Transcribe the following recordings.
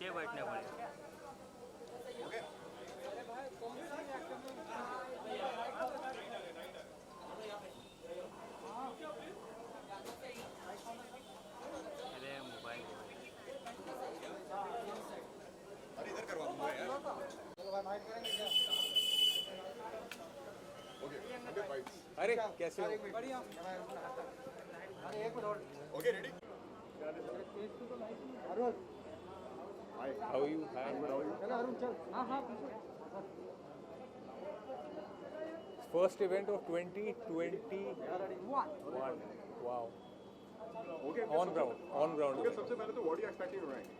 पीछे बैठने पड़ेगा। अरे मोबाइल अरे इधर करवा दूंगा यार। Okay okay fight. अरे कैसे हो? बढ़िया। Okay ready. Hi how are you? Hi. हाँ हाँ First event of 2021. Wow. Okay On ground. Okay सबसे पहले तो what you expecting right?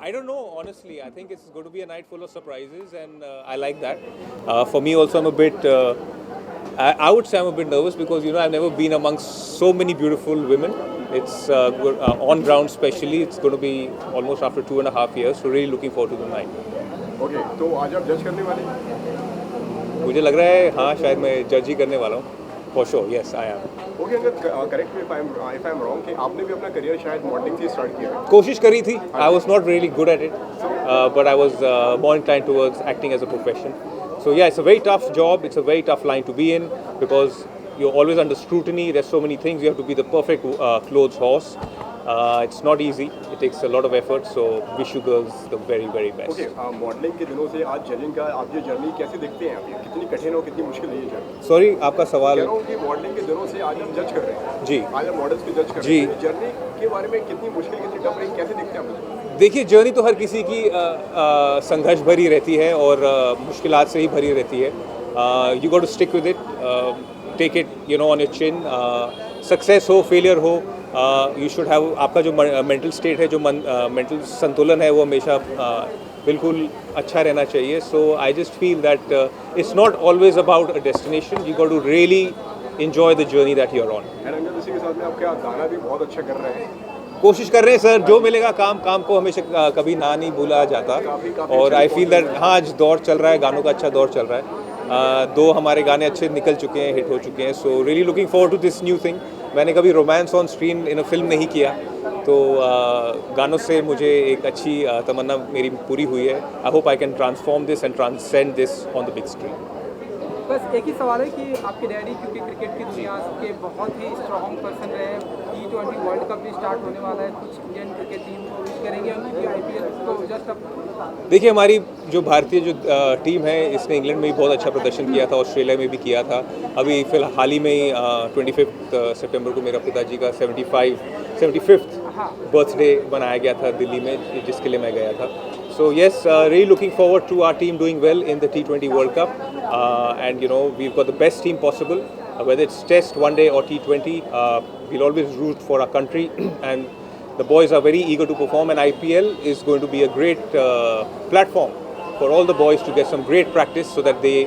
I don't know, honestly. I think it's going to be a night full of surprises, and I like that. For me, also, I'm a bit. I would say I'm a bit nervous because I've never been amongst so many beautiful women. It's on ground, especially. It's going to be almost after 2.5 years. So really looking forward to the night. Okay तो आज आप जज करने वाले हैं? मुझे लग रहा है हाँ शायद मैं जज ही करने वाला हूँ. For sure, yes, I am. Okay Angad correct me if I am wrong कि आपने भी अपना करियर शायद मॉडलिंग से स्टार्ट किया है. कोशिश करी थी. I was not really good at it, but I was more inclined towards acting as a profession. So yeah, it's a very tough job. It's a very tough line to be in because you're always under scrutiny. There's so many things. You have to be the perfect clothes horse. It's not easy. It takes a lot of effort. So wish you girls the very, very best. Okay modelling के दिनों से आज judging का आप ये journey कैसे देखते हैं? आप ये कितनी कठिन और कितनी मुश्किल है ये जर्नी? Sorry, आपका कह सवाल. रहा हूँ कि मॉडलिंग के दिनों से आज हम जज कर रहे हैं. जी. आज हम मॉडल्स को जज कर जी. रहे हैं. जर्नी के बारे में कितनी मुश्किल कितनी टफ रही कैसे देखते हैं आप? देखिए जर्नी तो हर किसी की संघर्ष भरी रहती है और मुश्किलात से ही भरी रहती है. You got to stick with it, take it on your chin. Success हो फेलियर हो, यू शुड हैव आपका जो मेंटल स्टेट है, जो मेंटल संतुलन है, वो हमेशा बिल्कुल अच्छा रहना चाहिए. So I just feel that it's not always about a destination. You got to really enjoy the journey that you're on. And Angad इसी के साथ में आपका गाना भी बहुत अच्छा कर रहे हैं. कोशिश कर रहे हैं सर, जो मिलेगा काम को हमेशा कभी ना नहीं भूला जाता. और आई फील दैट हाँ आज दौर चल रहा है, गानों का अच्छा दौर चल रहा है. 2 हमारे गाने अच्छे निकल चुके हैं, हिट हो चुके हैं. So really looking forward to this new thing. मैंने कभी romance on screen in a film नहीं किया, तो गानों से मुझे एक अच्छी तमन्ना मेरी पूरी हुई है. I hope I can transform this and transcend this on the big screen. बस एक ही सवाल है कि आपके डैडी क्योंकि क्रिकेट की दुनिया के बहुत ही स्ट्रॉन्ग पर्सन रहे हैं. T20 वर्ल्ड कप भी स्टार्ट होने वाला है. कुछ इंडियन क्रिकेट टीम को विश करेंगे उनकी भी IPL को जस्ट अब. देखिए हमारी जो भारतीय जो टीम है, इसने इंग्लैंड में भी बहुत अच्छा प्रदर्शन किया था, ऑस्ट्रेलिया में भी किया था. अभी फिलहाल हाल ही में 25 सितंबर को मेरा पिताजी का 75th बर्थडे मनाया गया था दिल्ली में, जिसके लिए मैं गया था. So yes, really looking forward to our team doing well in the T20 World Cup, and we've got the best team possible, whether it's Test, One Day or T20. We'll always root for our country, and the boys are very eager to perform. And IPL is going to be a great platform for all the boys to get some great practice so that they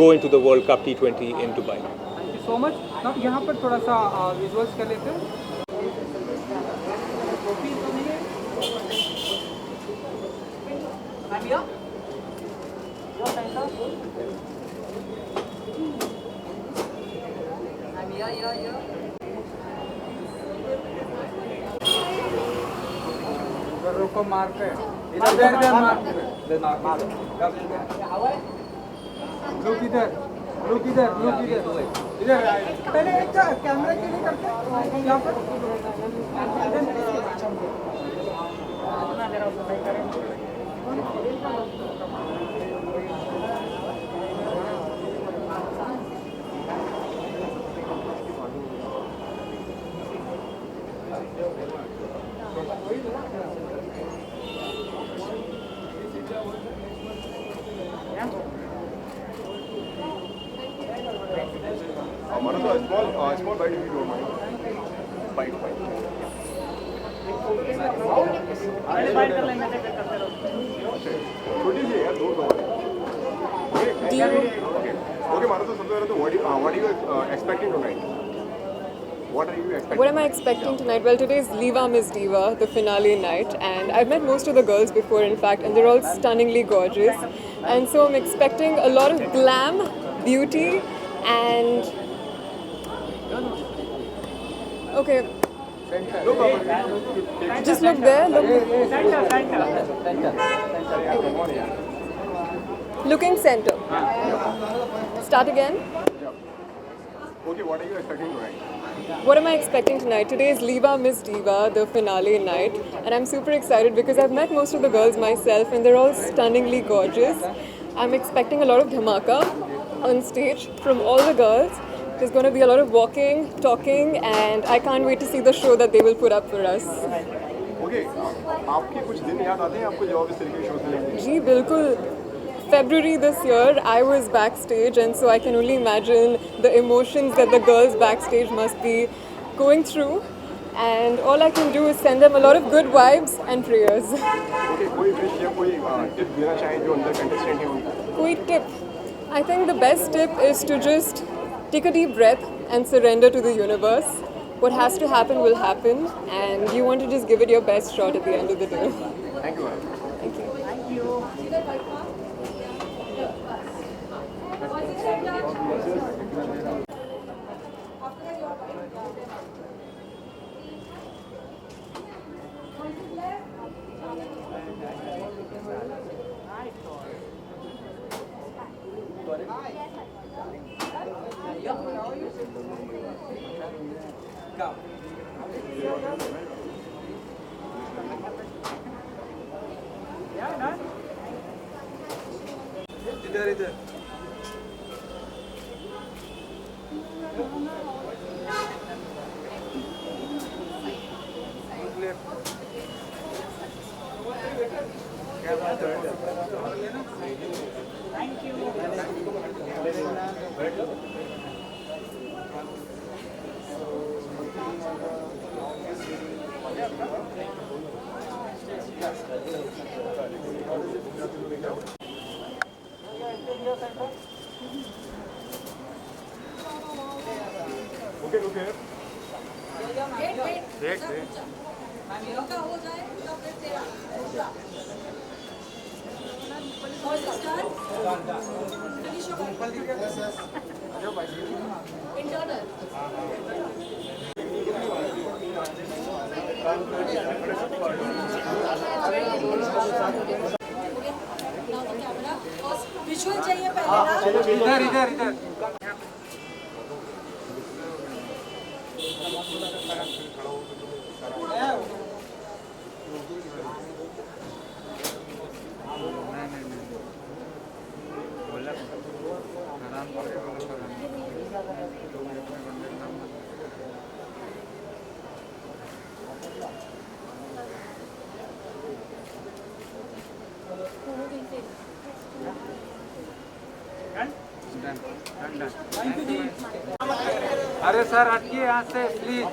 go into the World Cup T20 in Dubai. Thank you so much. अब यहाँ पर थोड़ा सा visuals कर लेते हैं. रोको मार पे इधर मार लुक इधर पहले एक कैमरा के लिए करते हैं यहाँ पर. हमारा तो स्मॉल बाइट भी डोंट माइंड. बाइट छोटी सी है यार, 2 ओके मानो तो सबसे पहले तो what are you expecting tonight? What are you expecting? What am I expecting tonight? Well, today is Liva Miss Diva, the finale night, and I've met most of the girls before, in fact, and they're all stunningly gorgeous. And so I'm expecting a lot of glam, beauty, and okay. No problem. Just look there. Look. Looking center. Start again. Okay, what are you expecting tonight? What am I expecting tonight? Today is Liva Miss Diva, the finale night, and I'm super excited because I've met most of the girls myself and they're all stunningly gorgeous. I'm expecting a lot of dhamaka on stage from all the girls. There's going to be a lot of walking, talking, and I can't wait to see the show that they will put up for us. Okay, आपके कुछ दिन याद आते हैं आपको जब आप इस तरीके के शोज में जाते हैं? Gee, bilkul. February this year, I was backstage, and so I can only imagine the emotions that the girls backstage must be going through. And all I can do is send them a lot of good vibes and prayers. Okay, कोई wish या कोई tip देना चाहें जो अंदर contestant हैं उनको? Koi tip? I think the best tip is to just take a deep breath and surrender to the universe. What has to happen will happen, and you want to just give it your best shot at the end of the day. Thank you, ma'am. Thank you. Okay, look here. Wait. Visual चाहिए पहले ना इधर अरे sir हटिए यहाँ से please.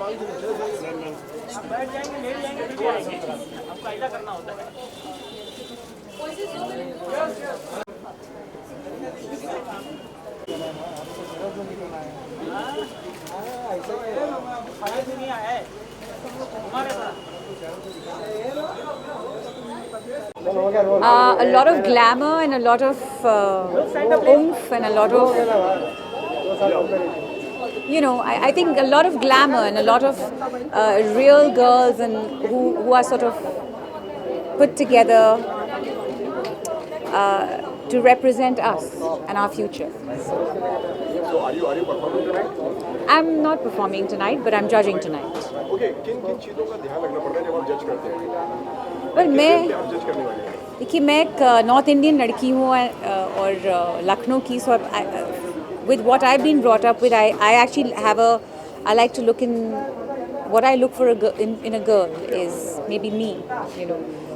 A lot of glamour and a lot of oomph and a lot of, I think a lot of glamour and a lot of real girls and who are sort of put together to represent us and our future. So are you performing tonight? I'm not performing tonight, but I'm judging tonight. Okay, किन चीजों का ध्यान रखना पड़ता है जब आप जज करते हैं? Well, आप जज करने वाले हैं? देखिए मैं एक नॉर्थ इंडियन लड़की हूँ और लखनऊ की, so with what I've been brought up with, I actually I like to look in, what I look for in a girl is maybe me,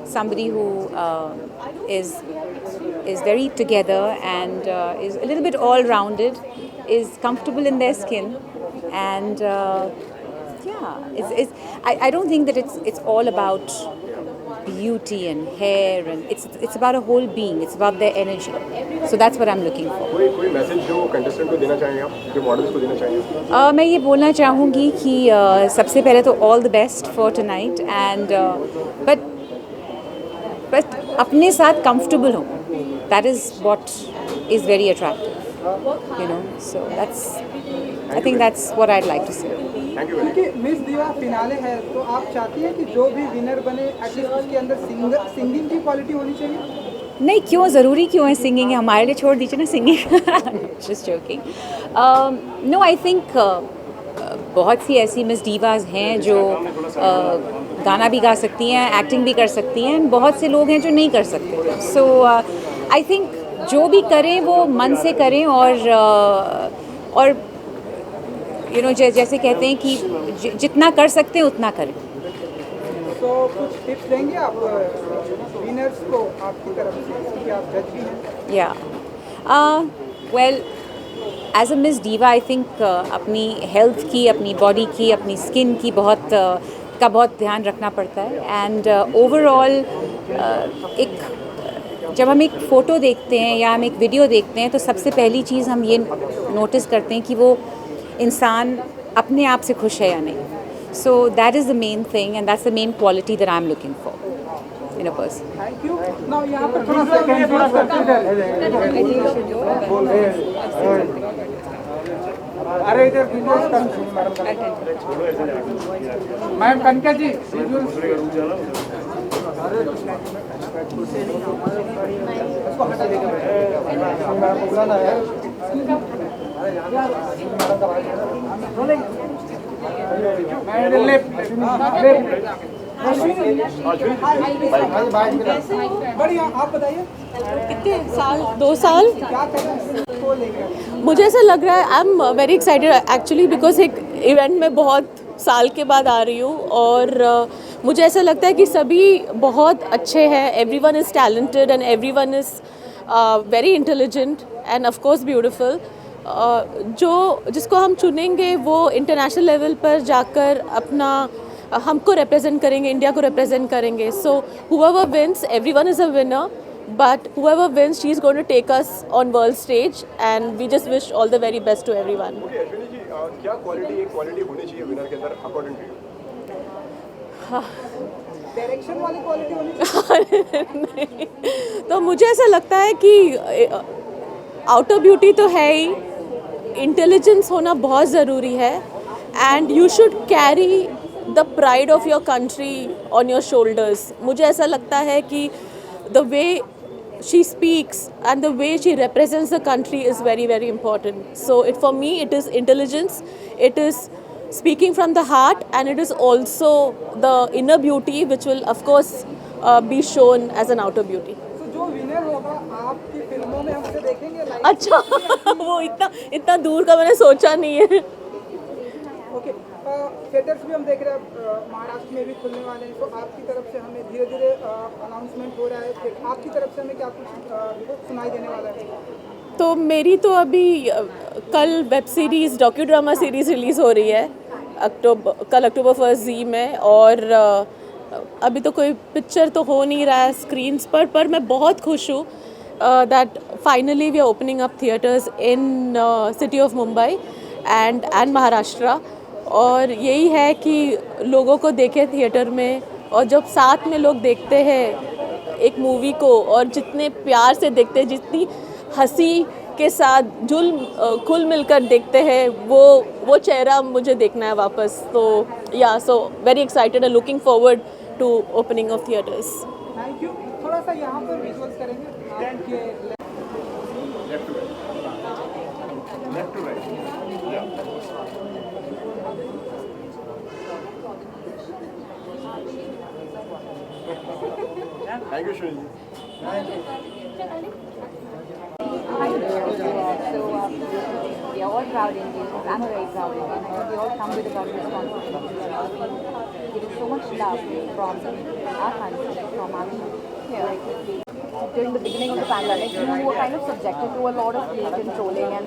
somebody who is very together and is a little bit all-rounded, is comfortable in their skin, and I don't think that it's all about beauty and hair, and it's about a whole being. It's about their energy. So that's what I'm looking for. कोई message जो contestant को देना चाहेंगे आप, जो models को देना चाहेंगे? मैं ये बोलना चाहूँगी कि सबसे पहले तो all the best for tonight, and but अपने साथ comfortable हो. That is what is very attractive. So I think that's what I'd like to say. Thank you very क्योंकि मिस दीवा फिनाले है तो आप चाहती हैं कि जो भी विनर बने एटलीस्ट उसके अंदर सिंगिंग की क्वालिटी होनी चाहिए? नहीं, क्यों ज़रूरी क्यों है सिंगिंग? हमारे लिए छोड़ दीजिए ना singing. Just joking. No, I think बहुत सी ऐसी मिस डीवाज हैं जो गाना भी गा सकती हैं, एक्टिंग भी कर सकती हैं. बहुत से लोग हैं जो नहीं कर सकते. सो आई थिंक जो भी करें वो मन से करें और यू नो जैसे कहते हैं कि जितना कर सकते हैं उतना करें. तो कुछ टिप्स देंगे आप विनर्स को आपकी तरफ से, क्योंकि आप जज भी हैं? या well, as a Miss Diva I think अपनी हेल्थ की, अपनी बॉडी की, अपनी स्किन की बहुत ध्यान रखना पड़ता है. एंड ओवरऑल जब हम एक फ़ोटो देखते हैं या हम एक वीडियो देखते हैं तो सबसे पहली चीज़ हम ये नोटिस करते हैं कि वो इंसान अपने आप से खुश है या नहीं. So that is the main thing and that's the main quality that I'm looking for in a person. Thank you. Now यहाँ पर थोड़ा अरे इधर मैम कनका जी उसको हटा बुलाना है. बढ़िया. आप बताइए कितने साल 2 साल क्या करें मुझे ऐसा लग रहा है. I am very excited actually because एक इवेंट में बहुत साल के बाद आ रही हूँ और मुझे ऐसा लगता है कि सभी बहुत अच्छे हैं. Everyone is talented and everyone is very intelligent end of course beautiful. जिसको हम चुनेंगे वो इंटरनेशनल लेवल पर जाकर अपना हमको रिप्रेजेंट करेंगे, इंडिया को रिप्रेजेंट करेंगे. सो whoever wins, everyone is a winner, but whoever wins, she is going to take us on world stage and we just wish all the very best to everyone. Ashwini ji, क्या quality होनी चाहिए winner के अंदर according to you? Direction वाली quality होनी नहीं, तो मुझे ऐसा लगता है कि आउटर ब्यूटी तो है ही, इंटेलिजेंस होना बहुत ज़रूरी है and you should carry the pride of your country on your shoulders. मुझे ऐसा लगता है कि the way she speaks and the way she represents the country is very very important. So for me it is intelligence, it is speaking from the heart and it is also the inner beauty which will of course be shown as an outer beauty. तो जो winner होगा आपकी फिल्मों में हमसे देखेंगे live? अच्छा वो इतना दूर का मैंने सोचा नहीं है. ओके. थिएटर्स भी हम देख रहे हैं महाराष्ट्र में भी खुलने वाले हैं, तो आपकी तरफ से हमें धीरे धीरे अनाउंसमेंट हो रहा है. आपकी तरफ से हमें क्या कुछ सुनाई देने वाला है? तो मेरी तो अभी कल web series docu drama series release हो रही है कल अक्टूबर 1 जी में. और अभी तो कोई पिक्चर तो हो नहीं रहा है स्क्रीन्स पर मैं बहुत खुश हूँ that finally we are opening up theatres in city of Mumbai and Maharashtra. और यही है कि लोगों को देखे थिएटर में और जब साथ में लोग देखते हैं एक मूवी को और जितने प्यार से देखते हैं, जितनी हंसी के साथ खुल मिलकर देखते हैं, वो चेहरा मुझे देखना है वापस. तो yeah so very excited and looking forward to opening of theatres. Thank you. थोड़ा सा यहाँ पर विजुअल्स करेंगे आपके left to right. Thank you Ashwini ji. We are all proud Indians. I'm a very proud Indian. I think we all come with a lot of responsibility. Giving so much love from our country, from our here. During the beginning of the pandemic, you were kind of subjected to a lot of hate and trolling, and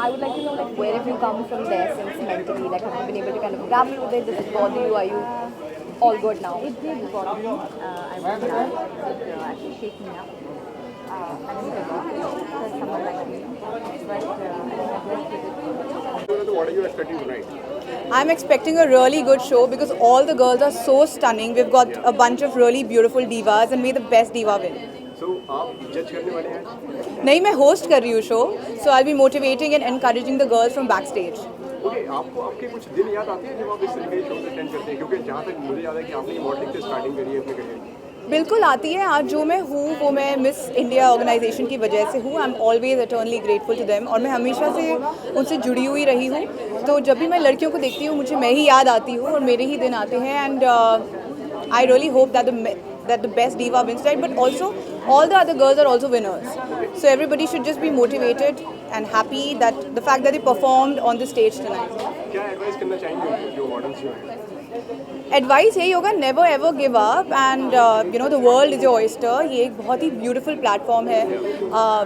I would like to know, like, where have you come from there since mentally? Like, have you been able to kind of grapple with it? Does it bother you? Are you all good now? It did bother me. I was actually shaking up. I didn't expect someone like me, but I think I'm blessed with it. What are you expecting tonight? I'm expecting a really good show because all the girls are so stunning. We've got a bunch of really beautiful divas and may the best diva win. So आप जज करने वाले हैं? नहीं, मैं host कर रही हूँ show, so I'll be motivating and encouraging the girls from backstage. Okay, आपको आपके कुछ दिन याद आते हैं जब आप इस तरीके के शो अटेंड करते हैं, क्योंकि जहाँ तक मुझे याद है कि आपने मॉडलिंग से स्टार्टिंग करी है अपने करियर की। बिल्कुल आती है। आज जो मैं हूँ वो मैं मिस इंडिया ऑर्गेनाइजेशन की वजह से हूँ। I am always eternally grateful to them, और मैं हमेशा से उनसे जुड़ी हुई रही हूँ। तो जब भी मैं लड़कियों को देखती हूँ मुझे मैं ही याद आती हूँ और मेरे ही दिन आते हैं। And I really hope that the best diva wins, right? But also all the other girls are also winners. So everybody should just be motivated and happy that the fact that they performed on the stage tonight. क्या advice करना चाहेंगे जो models जो हैं? Advice यही होगा, never ever give up, and you know the world is your oyster. ये एक बहुत ही ब्यूटीफुल प्लेटफॉर्म है।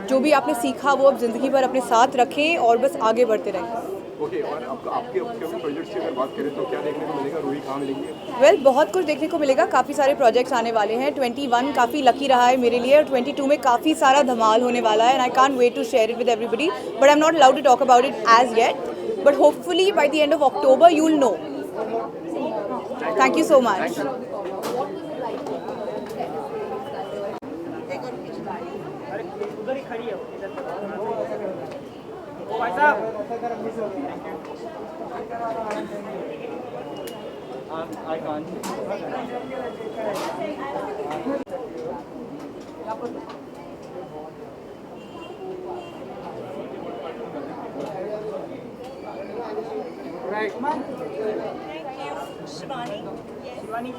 जो भी आपने सीखा वो आप ज़िंदगी भर अपने साथ रखें और बस आगे बढ़ते रहें। ओके, और आपके अपकमिंग प्रोजेक्ट्स की अगर बात करें तो क्या देखने को मिलेगा? रूही कहाँ मिलेंगी? वेल, बहुत कुछ देखने को मिलेगा। काफ़ी सारे प्रोजेक्ट्स आने वाले हैं। 21 काफ़ी लकी रहा है मेरे लिए, और 22 में काफ़ी सारा धमाल होने वाला है। And I can't wait to share it with everybody, but I am not allowed to talk about it as yet, but hopefully by the end of October you will know. Thank you so much.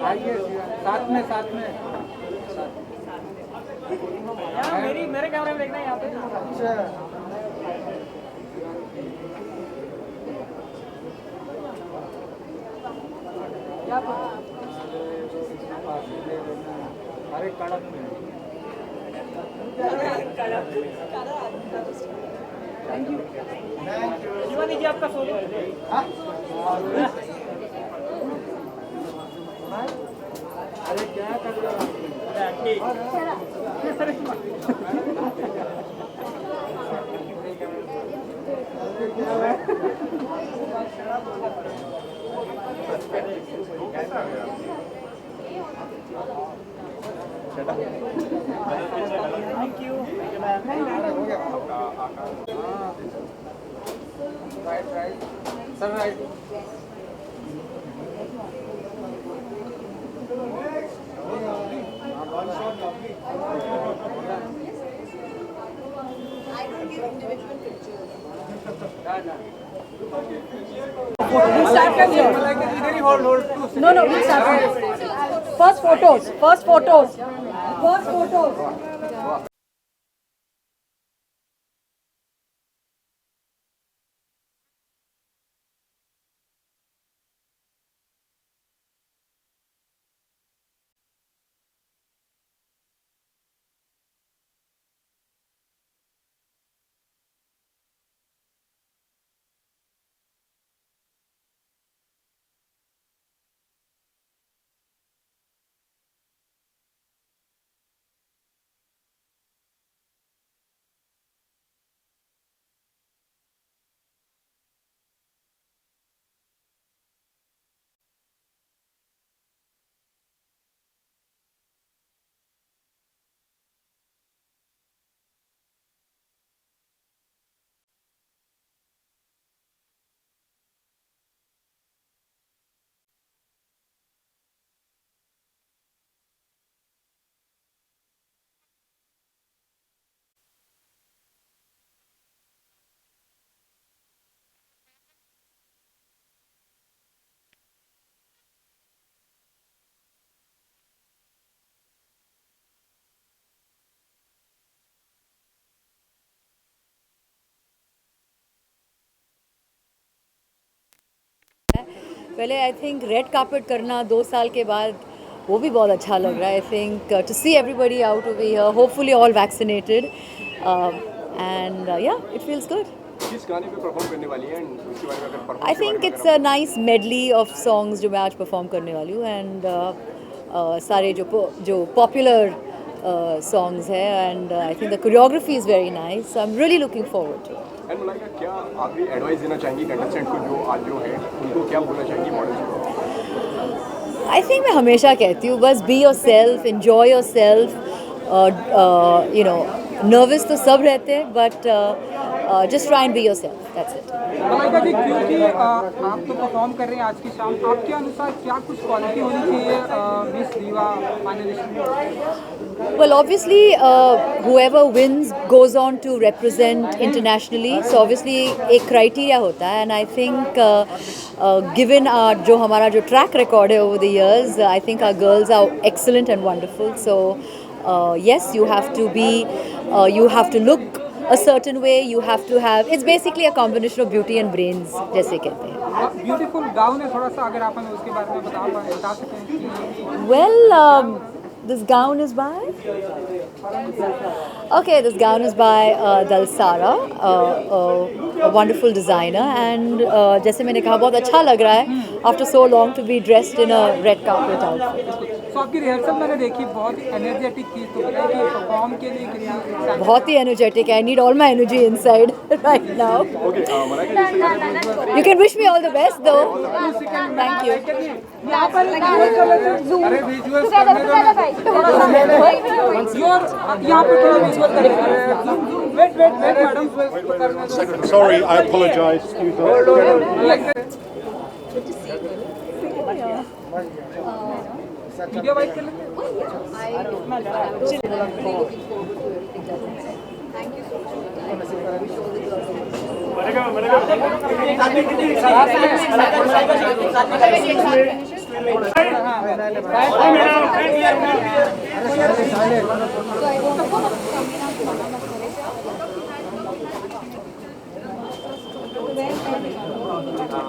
आइए साथ में मेरे कैमरे में देखना यहाँ पे। अच्छा, अरे कड़क में शिवानी जी आपका सोलो। अरे क्या कर रहे हो? Thank you. Right sir, right. No, we'll start. First photos. पहले आई थिंक रेड कार्पेट करना 2 साल के बाद वो भी बहुत अच्छा लग रहा है। I think to see everybody out over here, hopefully all vaccinated, and yeah it feels good. किस गाने पे परफॉर्म करने वाली हैं? उसके बारे में अगर perform I think it's a nice medley of songs जो मैं आज परफॉर्म करने वाली हूँ, एंड सारे जो पॉपुलर सॉन्ग्स है, and I think the choreography is very nice. I am really looking forward to it. And Malaika, क्या आखिरी एडवाइस देना चाहेंगी कंटेस्टेंट को जो आज जो है उनको क्या बोलना चाहेंगी मॉडल्स को? आई थिंक मैं हमेशा कहती हूँ बस be yourself, enjoy yourself. You know nervous तो सब रहते हैं, but just try and be yourself. That's it. Malaika ji, क्योंकि आप तो परफॉर्म कर रहे हैं आज की शाम, आपके अनुसार क्या कुछ क्वालिटी होनी चाहिए मिस दीवा फाइनलिस्ट में? Well, obviously, whoever wins goes on to represent internationally. So obviously, एक criteria होता है, and I think given जो हमारा जो track record है over the years, I think our girls are excellent and wonderful. So yes, you have to look a certain way. You have to have. It's basically a combination of beauty and brains, जैसे कहते हैं. Beautiful gown है, थोड़ा सा अगर आप हमें उसके बारे में बता सकें. Well, this gown is by. Okay, this gown is by Dalsara, a wonderful designer, and जैसे मैंने कहा बहुत अच्छा लग रहा है after so long to be dressed in a red carpet outfit. तो आपकी रिहर्सल मैंने देखी, बहुत ही एनर्जेटिक थी, तो कि परफॉर्म के लिए कितनी बहुत ही energetic. I need all my energy inside right now. Okay, Malaika, You can wish me all the best, though. Thank you. यहाँ पर अरे विजुअल्स करने दो, यहाँ पर थोड़ा विजुअल करें. Wait madam. Sorry, I apologize. Excuse me. Video वाइट कर लेते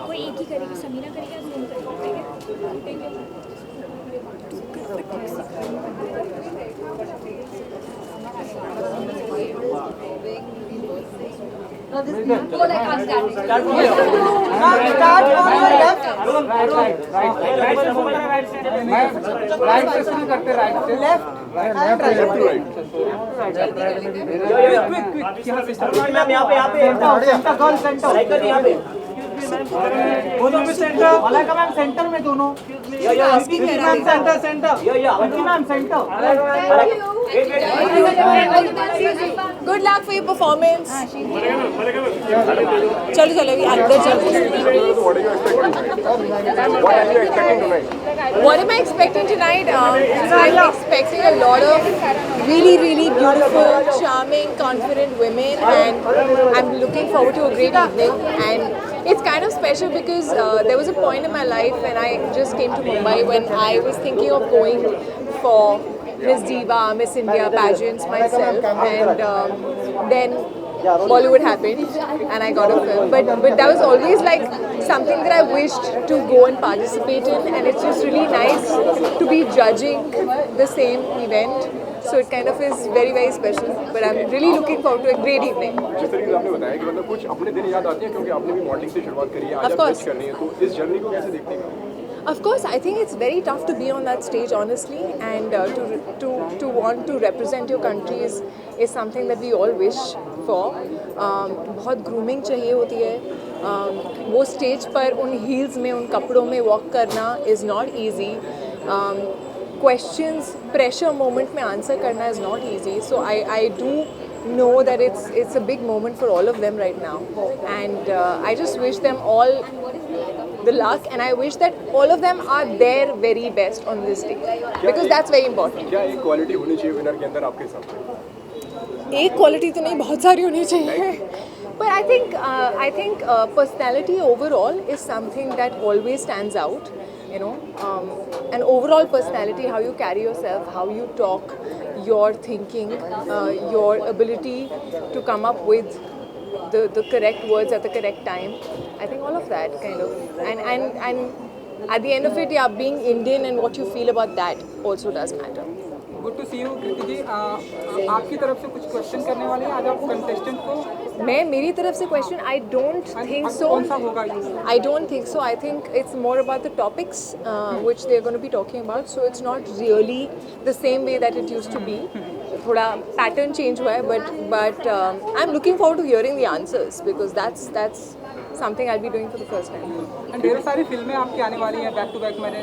कोई एक ही करेगी, समीना करेगी या ज़ूम करेगी? राइट से शुरू करते, राइट से लेफ्ट दोनों में सेंटर, मलाइका मैम सेंटर में दोनों. Ma'am centre. Ma'am centre. Good luck for your performance. चलो अंदर चलो. what are you expecting tonight? What am I expecting tonight? I'm expecting a lot of really beautiful, charming, confident women, and I'm looking forward to a great evening. And it's kind of special because there was a point in my life when I just came to Mumbai when I was thinking of going for Miss Diva, Miss India pageants myself, and then Bollywood happened and I got a film. But that was always like something that I wished to go and participate in, and it's just really nice to be judging the same event. So it kind of is very special. But I'm really looking forward to a great evening. जिस तरीके से आपने बताया कि मतलब कुछ अपने दिन याद आते हैं क्योंकि आपने भी मॉडलिंग से शुरुआत करी है, आज Of आप course. जज कर रही हैं, तो इस जर्नी को कैसे देखते हैं? Of course, I think it's very tough to be on that stage, honestly, and to want to represent your country is something that we all wish for. बहुत grooming चाहिए होती है. वो stage पर उन heels में, उन कपड़ों में walk करना is not easy. Questions, pressure moment में answer करना is not easy. So I do know that it's a big moment for all of them right now, and I just wish them all the luck, and I wish that all of them are their very best on this day because that's very important. क्या एक quality होनी चाहिए winner के अंदर आपके हिसाब से? एक क्वालिटी तो नहीं, बहुत सारी होनी चाहिए. But I think personality overall is something that always stands out. You know, an overall personality, how you carry yourself, how you talk, your thinking, your ability to come up with the correct words at the correct time. I think all of that kind of, and at the end of it, yeah, being Indian and what you feel about that also does matter. Good to see you. Kriti ji, आपकी तरफ से कुछ question करने वाले हैं आज आप contestant को? मेरी तरफ से question I don't think so. कौन सा होगा? I don't think so. I think it's more about the topics which they are going to be talking about. So it's not really the same way that it used to be. थोड़ा pattern change हुआ है, but I am looking forward to hearing the answers because that's something I'll be doing for the first time. And ढेर सारी फिल्में आपकी आने वाली हैं बैक टू बैक। मैंने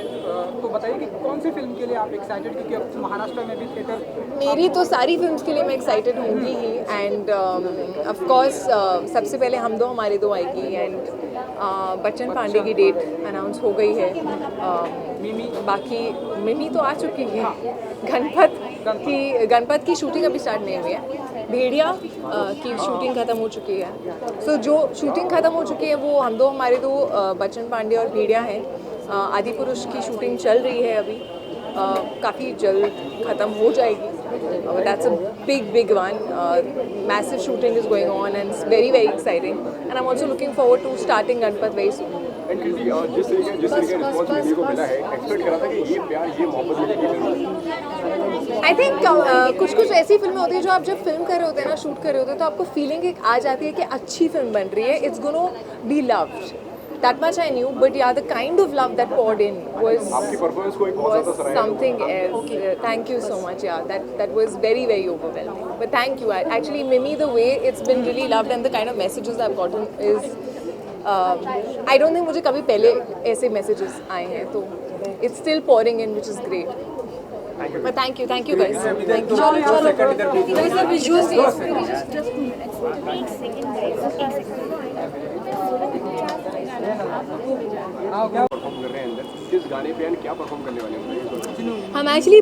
तो बताइए कि कौन सी फिल्म के लिए आप एक्साइटेड, क्योंकि अब महाराष्ट्र में भी थिएटर। मेरी तो सारी फिल्म्स के लिए मैं एक्साइटेड होंगी ही, एंड ऑफ कोर्स सबसे पहले हम दो हमारे दो आएगी, एंड बच्चन पांडे की डेट अनाउंस हो गई है। बाकी मिमी तो आ चुकी है। गणपत की शूटिंग अभी स्टार्ट नहीं हुई है। भेड़िया की शूटिंग ख़त्म हो चुकी है। सो जो शूटिंग ख़त्म हो चुकी है वो हम दो हमारे दो बच्चन पांडे और भेड़िया हैं। आदि पुरुष की शूटिंग चल रही है अभी, काफ़ी जल्द ख़त्म हो जाएगी। That's a big one. Massive shooting is going on and it's very exciting. And I'm also looking forward to starting Ganpat very soon. And Kriti जिस तरीके रिस्पॉन्स मीडिया को मिला है, एक्सपेक्ट करा था कि ये प्यार ये मोहब्बत मिलेगी फिल्म? आई थिंक कुछ ऐसी फिल्में होती है जो आप जब फिल्म कर रहे होते हैं ना, शूट कर रहे होते हैं, तो आपको फीलिंग एक आ जाती है कि अच्छी फिल्म बन रही है, it's gonna be loved. That much I knew, but yeah, the kind of love that poured in was something else. Thank you so much. Yeah, that was very overwhelming. But thank you. Actually, Mimi, the way it's been really loved and the kind of messages I've gotten is, I don't think मुझे कभी पहले ऐसे messages आए हैं, तो it's still pouring in, which is great. But thank you guys. Thank you. Perform कर रहे हैं अंदर, किस गाने पे एंड क्या परफॉर्म करने वाले हैं? हम actually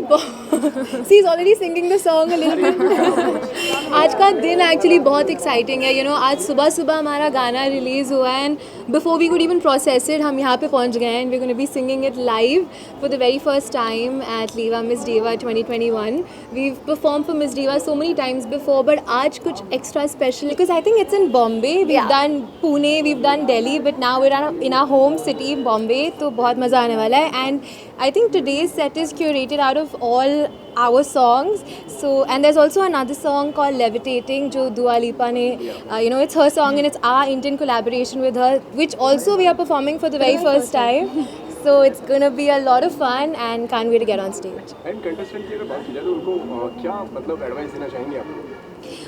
see is already singing the song a little bit. आज का दिन एक्चुअली बहुत एक्साइटिंग है। यू नो, आज सुबह हमारा गाना रिलीज़ हुआ है and before we could even process it हम यहाँ पे पहुँच गए हैं and we gonna be singing it live for the very first time at Liva Miss Diva 2021। We perform for Miss Diva so many times before, but आज कुछ extra special because I think it's in Bombay, we have done Pune, we have done Delhi, but now we are in our home city Bombay, तो बहुत मज़ा आने वाला है। And I think today's set is curated out of all our songs. So, and there's also another song called Levitating, jo Dua Lipa ne, you know, it's her song and it's our Indian collaboration with her, which also we are performing for the very first time. So it's gonna be a lot of fun and can't wait to get on stage. And contestant की अगर बात की जाए तो उनको क्या मतलब advice देना चाहेंगे आप?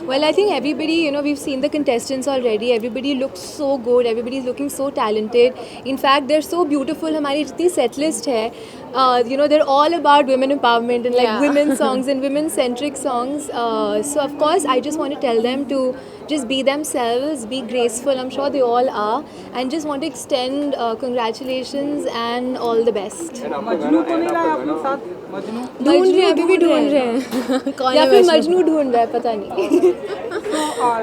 Well, I think everybody, you know, we've seen the contestants already. Everybody looks so good. Everybody is looking so talented. In fact, they're so beautiful. हमारी जितनी set list है, you know, they're all about women empowerment and like women songs and women-centric songs. So of course, I just want to tell them to just be themselves, be graceful. I'm sure they all are, and just want to extend congratulations and all the best. Majnu को नहीं लाया अपने साथ? मजनू ढूंढ रहे हैं, अभी भी ढूंढ रहे हैं या फिर मजनू ढूंढ रहा है, पता नहीं। तो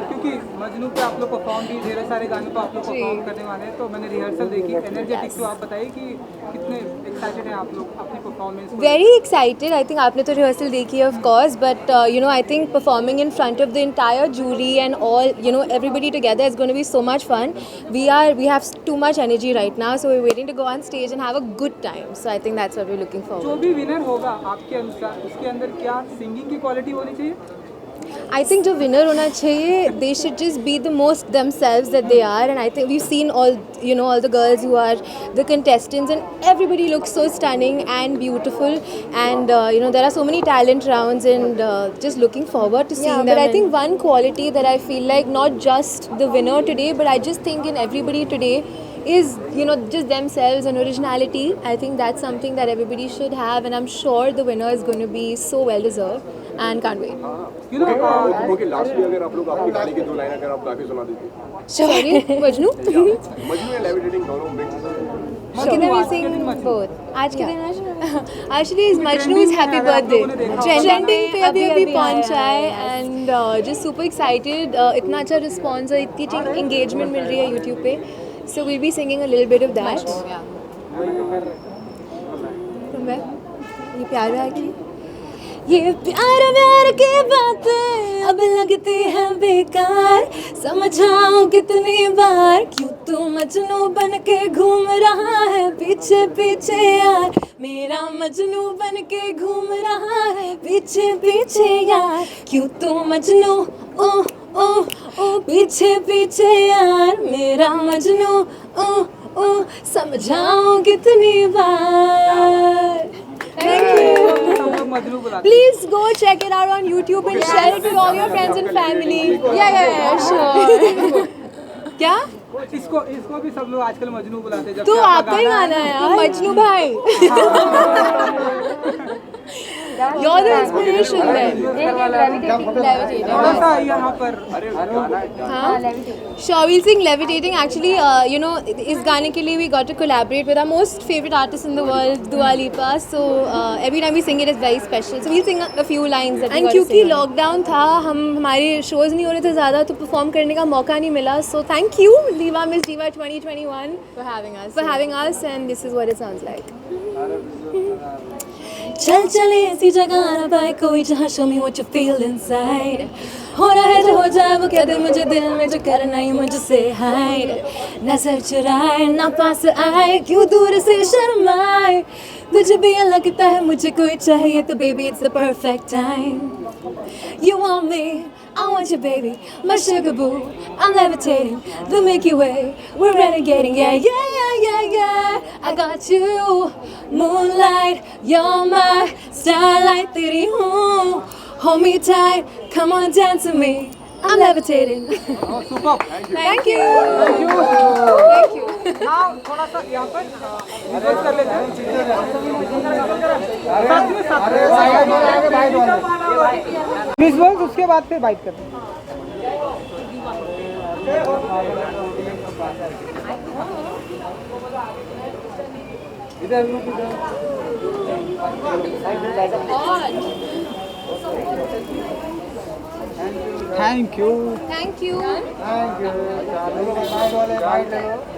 क्योंकि मजनू पे आप लोग परफॉर्म भी, ढेर सारे गानों पे आप लोग परफॉर्म करने वाले हैं, तो मैंने रिहर्सल देखी, एनर्जेटिक। तो आप बताइए कि कितने एक्साइटेड हैं आप लोग अपनी performance? Very excited. I think आपने तो रिहर्सल देखी है of course, but you know, I think performing in front of the entire jury and all, you know, everybody together is going to be so much fun. We have too much energy right now, so we're waiting to go on stage and have a good time. So I think that's what we're looking forward. जो भी winner होगा आपके अनुसार उसके अंदर क्या singing की quality होनी चाहिए? I think जो winner होना चाहिए, they should just be the most themselves that they are, and I think we've seen all, you know, all the girls who are the contestants and everybody looks so stunning and beautiful, and you know, there are so many talent rounds and just looking forward to seeing them. But I think one quality that I feel like not just the winner today, but I just think in everybody today is, you know, just themselves and originality. I think that's something that everybody should have, and I'm sure the winner is going to be so well deserved and can't wait. You know, okay, lastly अगर आप लोग अपनी गाने की दो line अगर आप गा के सुना दीजिए। Sorry, मजनू? मजनू या लेविटेटिंग दोनों mix? Can we sing both? आज के दिन actually is Majnu's happy birthday. Trending पे अभी पहुंचा है and just super excited. इतना अच्छा response है, इतनी engagement मिल रही है YouTube पे. So we'll be singing a little bit of that. From where? ये प्यार है कि ये प्यार की बातें अब लगती हैं बेकार, समझाऊं कितनी बार क्यों तू मजनू बन के घूम रहा है पीछे पीछे यार, मेरा मजनू बन के घूम रहा है पीछे पीछे यार, क्यों तू मजनू ओ ओ ओ पीछे पीछे यार, मेरा मजनू ओ ओ समझाऊं कितनी बार। Thank you. Please go check it out on YouTube and share it with all your friends and family. Yeah, sure. क्या? इसको भी सब लोग आजकल मजनू बुलाते हैं। जब तो से आपका आपका ही गाना है यार, मजनू भाई। You're the inspiration then. थोड़ा सा यहाँ पर Shawil Singh levitating. Actually, you know, इस गाने के लिए we got to collaborate with our most favorite artist in the world, Dua Lipa. So every time we sing it is very special. So we'll sing a few lines. That and क्योंकि lockdown था, हमारे shows नहीं हो रहे थे ज़्यादा, तो perform करने का मौका नहीं मिला. So thank you, Liva Miss Diva 2021, for having us, and this is what it sounds like. चल चले ऐसी जगह ना पाए कोई जहाँ show me what you feel inside. हो रहा है जो हो जाए वो कह दे मुझे दिल में जो करना ही मुझसे hide. नजर चुराए ना पास आए क्यों दूर से शर्माए. तुझे भी ये लगता है मुझे कोई चाहिए तो baby it's the perfect time. You want me, I want you baby, my sugar boo. I'm levitating, the Milky Way. We're renegading, yeah, yeah, yeah, yeah, yeah. I got you, moonlight, you're my starlight. तेरी हूँ, hold me tight, come on dance with me. I'm levitating. Super. Thank you. Thank you. हाँ थोड़ा सा यहाँ पर reverse कर लेते हैं। मिस वर्ल्ड उसके बाद फिर बाइट करते हैं। Thank you. Thank you. Thank you.